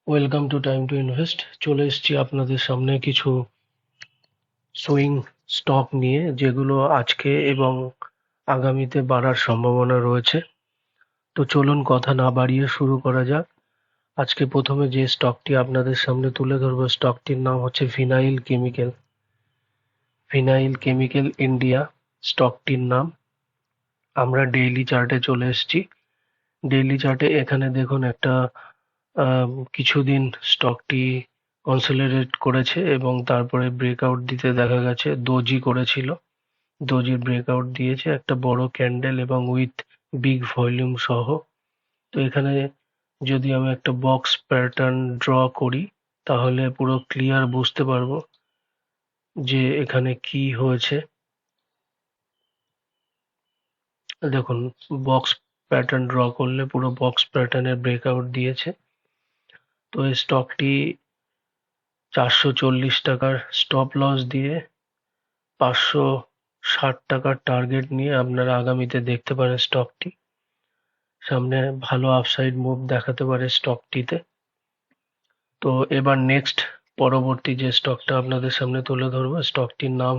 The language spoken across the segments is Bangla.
Welcome to time to invest. চলে এসেছি আপনাদের সামনে কিছু সুইং স্টক নিয়ে, যেগুলো আজকে এবং আগামীতে বাড়ার সম্ভাবনা রয়েছে। তো চলুন কথা না বাড়িয়ে শুরু করা যাক। আজকে প্রথমে যে স্টকটি আপনাদের সামনে তুলে ধরবো, স্টকটির নাম হচ্ছে vinyl chemical. Vinyl chemical India স্টকটির নাম। আমরা ডেইলি চার্টে চলে এসেছি। ডেইলি চার্টে এখানে দেখুন একটা কিছুদিন স্টকটি কনসলিডেট করেছে এবং তারপরে ব্রেকআউট দিতে দেখা গেছে। দোজি করেছিল, দোজি ব্রেকআউট দিয়েছে একটা বড় ক্যান্ডেল এবং উইথ বিগ ভলিউম সহ। তো এখানে যদি আমি একটা বক্স প্যাটার্ন ড্র করি, তাহলে পুরো ক্লিয়ার বুঝতে পারবো যে এখানে কি হয়েছে। দেখুন, বক্স প্যাটার্ন ড্র করলে পুরো বক্স প্যাটার্নের ব্রেকআউট দিয়েছে। তো এই স্টকটি 440 টাকার স্টপ লস দিয়ে 560 টাকার টার্গেট নিয়ে আপনারা আগামীতে দেখতে পারেন স্টকটি। সামনে ভালো আপসাইড মুভ দেখাতে পারে স্টকটিতে। তো এবার নেক্সট পরবর্তী যে স্টকটা আপনাদের সামনে তুলে ধরবো, স্টকটির নাম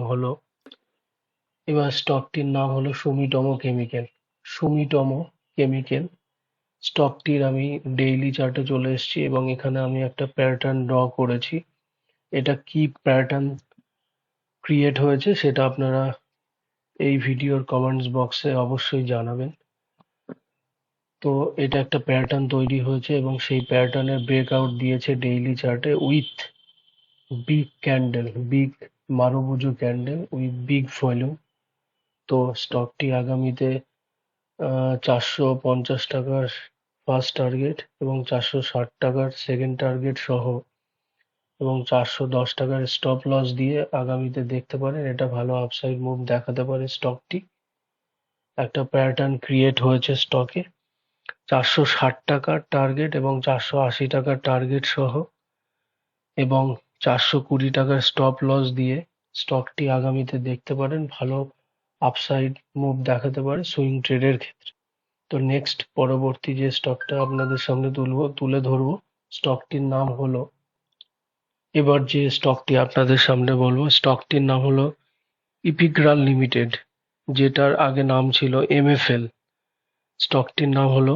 হলো সুমিটোমো কেমিক্যাল। সুমিটোমো কেমিক্যাল স্টকটির আমি ডেইলি চার্টে চলে এসেছি এবং এখানে আমি একটা প্যাটার্ন ড্র করেছি। এটা কি প্যাটার্ন ক্রিয়েট হয়েছে সেটা আপনারা এই ভিডিওর কমেন্টস বক্সে অবশ্যই জানাবেন। তো এটা একটা প্যাটার্ন তৈরি হয়েছে এবং সেই প্যাটার্নের ব্রেকআউট দিয়েছে ডেইলি চার্টে with big candle, big মারুবুজু candle with big volume. তো স্টকটি আগামীতে 450 টাকার ফার্স্ট টার্গেট এবং 460 টাকার সেকেন্ড টার্গেট সহ এবং 410 টাকার স্টপ লস দিয়ে আগামীতে দেখতে পারেন এটা ভালো আপসাইড মুভ দেখাতে পারে স্টকটি। একটা প্যাটার্ন ক্রিয়েট হয়েছে স্টকে 460 টাকার টার্গেট এবং 480 টাকার টার্গেট সহ এবং 420 টাকার স্টপ লস দিয়ে স্টকটি আগামীতে দেখতে পারেন ভালো আপসাইড মুভ দেখাতে পারে সুইং ট্রেডের ক্ষেত্রে। তো নেক্সট পরবর্তী যে স্টকটা আপনাদের সামনে তুলে ধরবো, স্টকটির নাম হলো এবার যে স্টকটি আপনাদের সামনে বলবো, স্টকটির নাম হলো ইপিগ্রাল লিমিটেড, যেটার আগে নাম ছিল এমএফএল। স্টকটির নাম হলো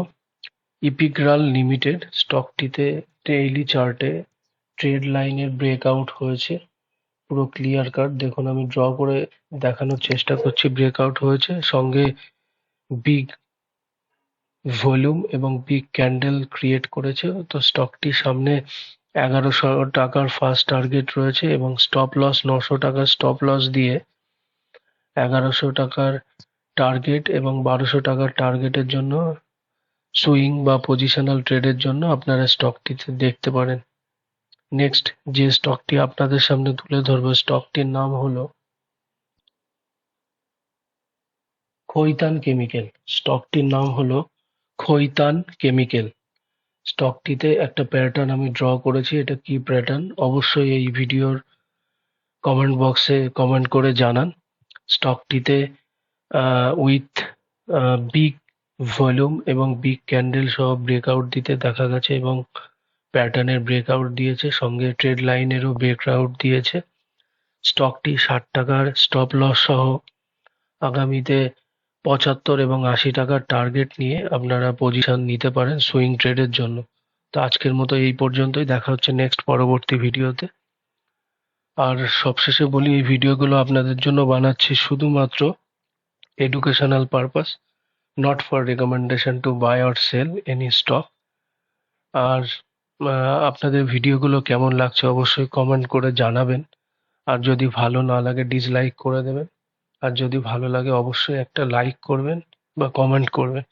ইপিগ্রাল লিমিটেড। স্টকটিতে ডেইলি চার্টে ট্রেড লাইনের ব্রেকআউট হয়েছে, পুরো ক্লিয়ার কাট। দেখুন, আমি ড্র করে দেখানোর চেষ্টা করছি। ব্রেকআউট হয়েছে, সঙ্গে বিগ ভলিউম এবং বিগ ক্যান্ডেল ক্রিয়েট করেছে। তো স্টকটির সামনে 1100 টাকার ফার্স্ট টার্গেট রয়েছে এবং স্টপ লস 900 টাকার স্টপ লস দিয়ে 1100 টাকার টার্গেট এবং 1200 টাকার টার্গেটের জন্য সুইং বা পজিশনাল ট্রেডের জন্য আপনারা স্টকটিতে দেখতে পারেন। নেক্সট যে স্টকটি আপনাদের সামনে তুলে ধরবো, স্টকটির নাম হলো খৈতান কেমিক্যাল। স্টকটির নাম হলো খৈতান কেমিক্যাল। স্টকটিতে একটা প্যাটার্ন আমি ড্র করেছি। এটা কি প্যাটার্ন অবশ্যই এই ভিডিওর কমেন্ট বক্সে কমেন্ট করে জানান। স্টকটিতে উইথ বিগ ভলিউম এবং বিগ ক্যান্ডেল সহ ব্রেকআউট দিতে দেখা গেছে এবং প্যাটার্নের ব্রেকআউট দিয়েছে, সঙ্গে ট্রেড লাইনেরও ব্রেকআউট দিয়েছে। স্টকটি 60 টাকার স্টপ লস সহ আগামীতে 75 এবং 80 টাকার টার্গেট নিয়ে আপনারা পজিশন নিতে পারেন সুইং ট্রেডের জন্য। তো আজকের মতো এই পর্যন্তই। দেখা হচ্ছে নেক্সট পরবর্তী ভিডিওতে। আর সবশেষে বলি, এই ভিডিওগুলো আপনাদের জন্য বানাচ্ছি শুধুমাত্র educational purpose, not for recommendation to buy or sell any stock. আর আপনাদের ভিডিওগুলো কেমন লাগছে অবশ্যই কমেন্ট করে জানাবেন। আর যদি ভালো না লাগে ডিসলাইক করে দেবেন। আর যদি ভালো লাগে অবশ্যই একটা লাইক করবেন বা কমেন্ট করবেন।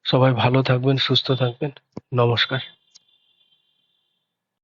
সবাই ভালো থাকবেন, সুস্থ থাকবেন। নমস্কার।